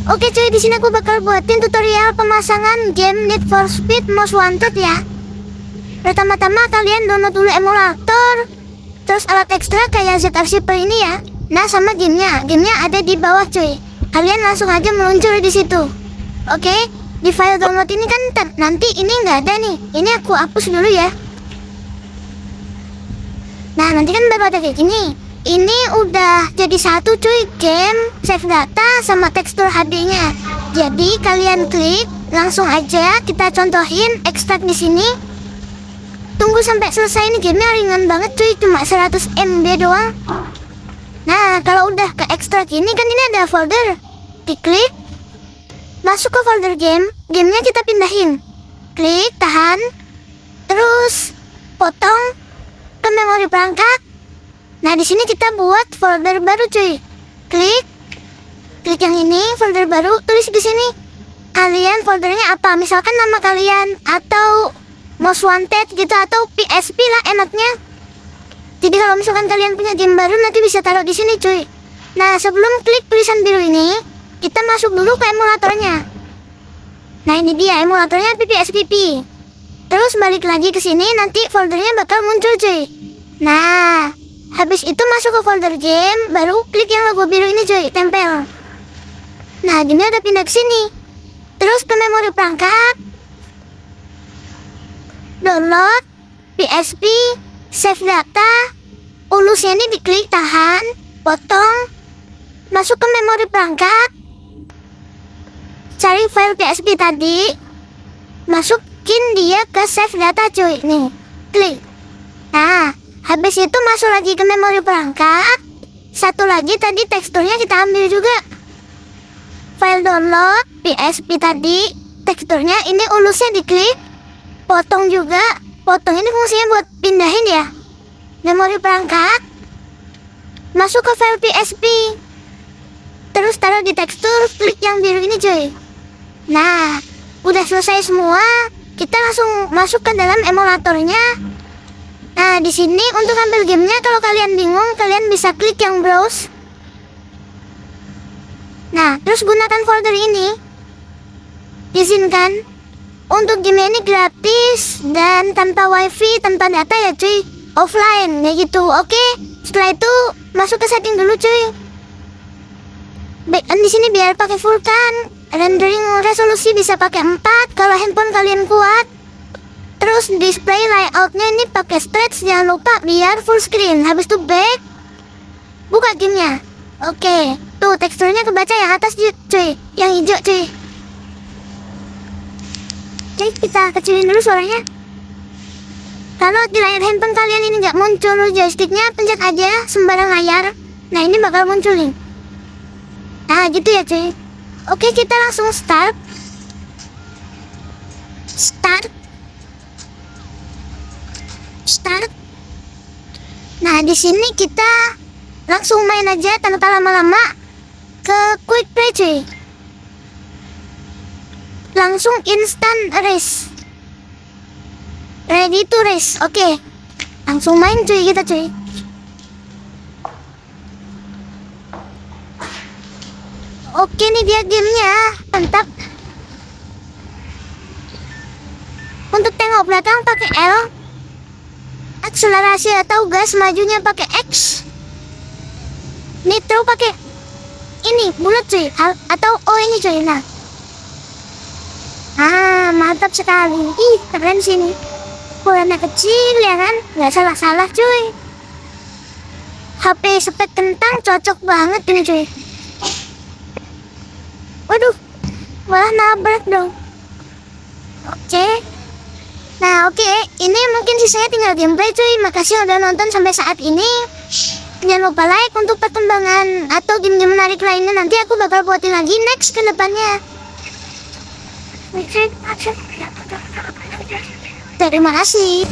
Oke cuy, di sini aku bakal buatin tutorial pemasangan game Need for Speed Most Wanted ya. Pertama-tama kalian download dulu emulator, terus alat ekstra kayak ZR Shipper ini ya. Nah sama gamenya ada di bawah cuy. Kalian langsung aja meluncur di situ. Oke, di file download ini kan nanti ini nggak ada nih. Ini aku hapus dulu ya. Nah nanti kan baru ada kayak gini. Ini udah jadi satu cuy, game, save data, sama tekstur HD-nya. Jadi kalian klik, langsung aja kita contohin ekstrak di sini. Tunggu sampai selesai, ini gamenya ringan banget cuy, cuma 100 MB doang. Nah kalau udah ke ekstrak ini kan ini ada folder, diklik, masuk ke folder game, gamenya kita pindahin. Klik, tahan, terus potong ke memori perangkat. Nah di sini kita buat folder baru cuy. Klik yang ini, folder baru, tulis di sini kalian foldernya apa, misalkan nama kalian atau Most Wanted gitu atau PSP lah enaknya. Jadi kalau misalkan kalian punya game baru nanti bisa taruh di sini cuy. Nah sebelum klik tulisan biru ini, kita masuk dulu ke emulatornya. Nah ini dia emulatornya PPSPP. Terus balik lagi ke sini, nanti foldernya bakal muncul cuy. Nah habis itu masuk ke folder game, baru klik yang logo biru ini cuy, tempel. Nah gini udah pindah ke sini. Terus ke memori perangkat, download, PSP, save data, ulusnya ini diklik, tahan, potong, masuk ke memori perangkat, cari file PSP tadi, masukin dia ke save data cuy, nih, klik. Nah habis itu masuk lagi ke memori perangkat. Satu lagi tadi teksturnya kita ambil juga. File download, PSP tadi, teksturnya ini ulusnya diklik. Potong juga. Potong ini fungsinya buat pindahin ya. Memori perangkat. Masuk ke file PSP. Terus taruh di tekstur, klik yang biru ini cuy. Nah, udah selesai semua. Kita langsung masuk ke dalam emulatornya. Nah, di sini untuk ambil gamenya kalau kalian bingung, kalian bisa klik yang browse. Nah, terus gunakan folder ini. Izinkan. Untuk game ini gratis dan tanpa wifi, tanpa data ya cuy. Offline, ya gitu. Oke. Setelah itu masuk ke setting dulu cuy. Backend di sini biar pakai full kan. Rendering resolusi bisa pakai 4 kalau handphone kalian kuat. Terus display layoutnya ini pakai stretch, jangan lupa biar full screen. Habis itu back, buka gamenya. Oke, tuh teksturnya kebaca yang atas cuy, yang hijau cuy. Oke, kita kecilin dulu suaranya. Kalau di layar handphone kalian ini nggak muncul joysticknya, pencet aja sembarang layar. Nah ini bakal muncul nih. Nah gitu ya cuy. Oke, kita langsung start. Nah di sini kita langsung main aja tanpa lama-lama ke quick play cuy. Langsung instant race, ready to race. Oke, langsung main cuy kita cuy. Oke nih dia gamenya, mantap. Untuk tengok belakang pakai L, akselerasi atau gas majunya pakai X, nitro pakai ini bulat cuy, atau O ini cuy. Nah mantap sekali. Ih keren sini, ukurannya kecil ya kan, nggak salah cuy. HP spek kentang cocok banget ini cuy. Waduh, malah nabrak dong. Oke. Nah oke, ini mungkin sisanya tinggal gameplay cuy. Makasih udah nonton sampai saat ini. Jangan lupa like untuk perkembangan atau game-game menarik lainnya. Nanti aku bakal buatin lagi next ke depannya. Terima kasih.